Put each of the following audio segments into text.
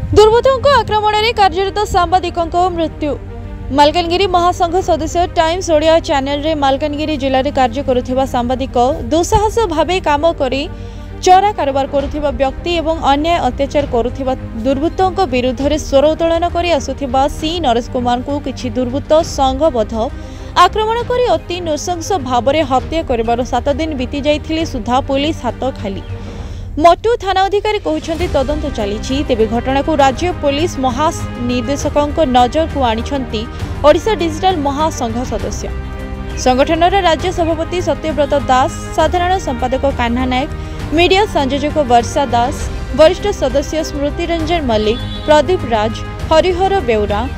दुर्बृत्तों आक्रमण में कार्यरत सांबादिकों मृत्यु। मालकानगिरी महासंघ सदस्य टाइम्स ओडिया चैनल रे मालकानगिरी जिले में कार्य करुथिबा सांबादिक दुस्साहस भावे काम करी चोरा कारोबार करुथिबा व्यक्ति एवं अन्याय अत्याचार करुथिबा दुर्बृत्तों विरुद्ध में स्वर उत्तोलन करी आसुथिबा सी नरेश कुमार को किछि दुर्बृत्त संघबद्ध आक्रमण करी अति नृशंस भाव में हत्या कर 7 दिन बीती जाइथिले सुधा पुलिस हाथ खाली। मटु थाना अधिकारी कहते तदंत चली तेबे घटना को राज्य पुलिस महानिर्देशकों नजर को आनिछंती ओडिशा डिजिटल महासंघ सदस्य संगठन राज्य सभापति सत्यव्रत दास, साधारण संपादक कान्हा नायक, मीडिया संयोजक वर्षा दास, वरिष्ठ सदस्य स्मृति रंजन मल्लिक, प्रदीप राज, हरिहर बेउरा,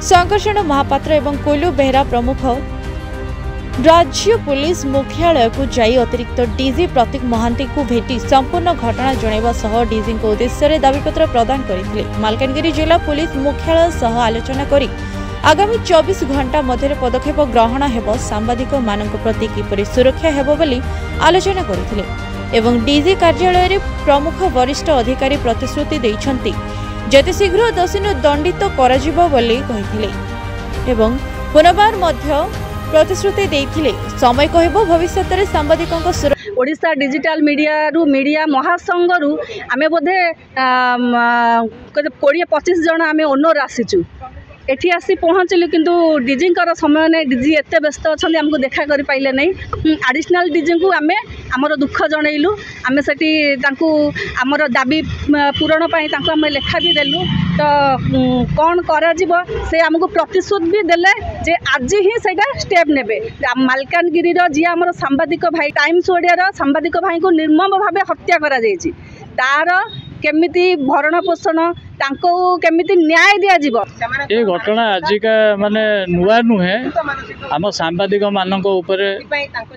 संकर्षण महापात्र एवं कोलू बेहरा प्रमुख राज्य पुलिस मुख्यालय को जाई अतिरिक्त डीजी प्रतीक महांती को भेटी संपूर्ण घटना जनवा सह डीजी को उद्देश्य दाबीपत्र प्रदान करथिले। मालकानगिरी जिला पुलिस मुख्यालय सह आलोचना करी आगामी 24 घंटा मध्य पदक्षेप ग्रहण हेब, सांबादिक मानक प्रति किपरि सुरक्षा हेब बोली आलोचना करथिले एवं डीजी कार्यालय रे प्रमुख वरिष्ठ अधिकारी प्रतिश्रुति दैछंती जेते शीघ्र दोषी दंडित कराजिबो बोली कहिथिले एवं पुनर्बार मध्य प्रतिश्रुति देइथिले समय कहबो भविष्य रे सांबादिकों ओडिशा डिजिटल मीडिया महासंघ रु आमे बोधे 20-25 जन आमे ओनर आसीचु एठी आसी पहुँचलु किंतु डीजी समय नहीं, डीजी एत व्यस्त अच्छा आमको देखा कर पाइले नहीं। एडिशनल डीजी को आमे आमर दुख जनइलु, आमे सेठी तांकु आमर दाबी पूरण पाई तांकु आमे लेखा भी देलु तो कौन करा जीवो से आमको प्रतिश्रुति भी देले जे आज ही सेटा स्टेप नेबे। मालकानगिरी जी आमर सांबादिक भाई टाइम्स ओडिया सांबादिक भाई को निर्मम भावे हत्या करा जायछि तार केमिति भरण पोषण तांको केमिति न्याय दिया जीवो। ये घटना आजिका माने नुआ नुहे आम सांबादिक मानक उपरे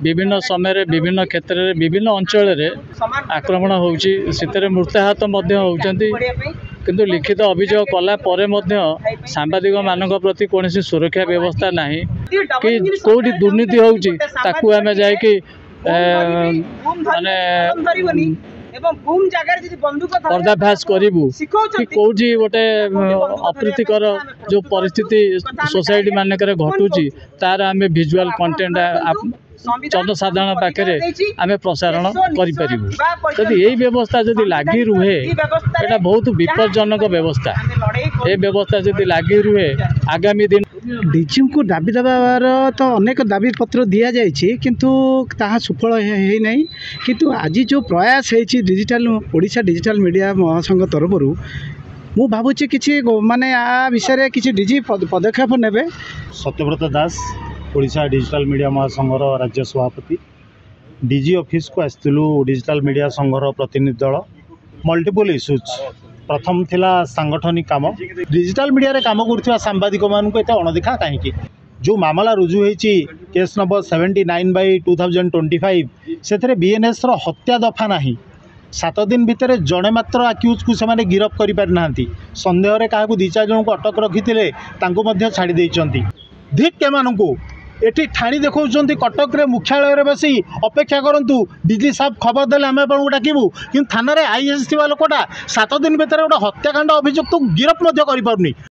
विभिन्न समय विभिन्न क्षेत्र में विभिन्न अंचल आक्रमण होउची, सितरे मृत्याहत मध्य होउचंती किंतु लिखित अभियोग कला परे मध्य सांबादिक मानक प्रति कोनोसी सुरक्षा व्यवस्था नाही कि कोठी दुर्नीति होउची ताकू आमे जाय कि माने पर्दाफाश करूँ कि कौटी गोटे अप्रीतिकर जो परिस्थिति सोसाइटी मानक घटुची तार आम विजुआल कंटेंट जनसाधारण पाखे आम प्रसारण करूँ। यदि यही व्यवस्था जदि लगी रुहे एटा बहुत विपज्जनक व्यवस्था। ये व्यवस्था जदि लगी रुहे आगामी दिन डीजी को दाबी देवार तो अनेक दाबी पत्र दि जाइए किंतु ताहा सुफल है नहीं। किंतु आज जो प्रयास है डिजिटल ओडिशा डिजिटल मीडिया महासंघ तरफ मु भावुची किसी माने आ विषय किसी डीजी पदक्षेप नेबे। सत्यव्रत दास ओडिशा डिजिटल मीडिया महासंघर राज्य सभापति डीजी ऑफिस को आसलु डिजिटल मीडिया संघर प्रतिनिधि दल मल्टीपल इश्यूज प्रथम थिला सांगठनिक काम डिजिटल मीडिया रे काम करथिबा सांबादिक मानक एते अणदेखा कहीं जो मामला रुजु होईची केस नंबर 79/2025 सेथरे बीएनएस रो हत्या दफा नाही 7 दिन भितर जड़े मात्र आक्यूज को से गिरफ कर पारि नांती संदेह रे काहाकू 2-4 जन को अटक रखिथिले तांको मध्य छाड़ी देइचंती धिक के मानकू एटी ठाणी देखौचंती कटक रे मुख्यालय रे बसी अपेक्षा करंतु डीजी साहब खबर देले आमे आपन डाकिबू कि थाना रे आईएएस थिबा लोकटा 7 दिन भितर गोटे हत्याकांड अभियुक्त गिरफ मध्य करि पारुनी।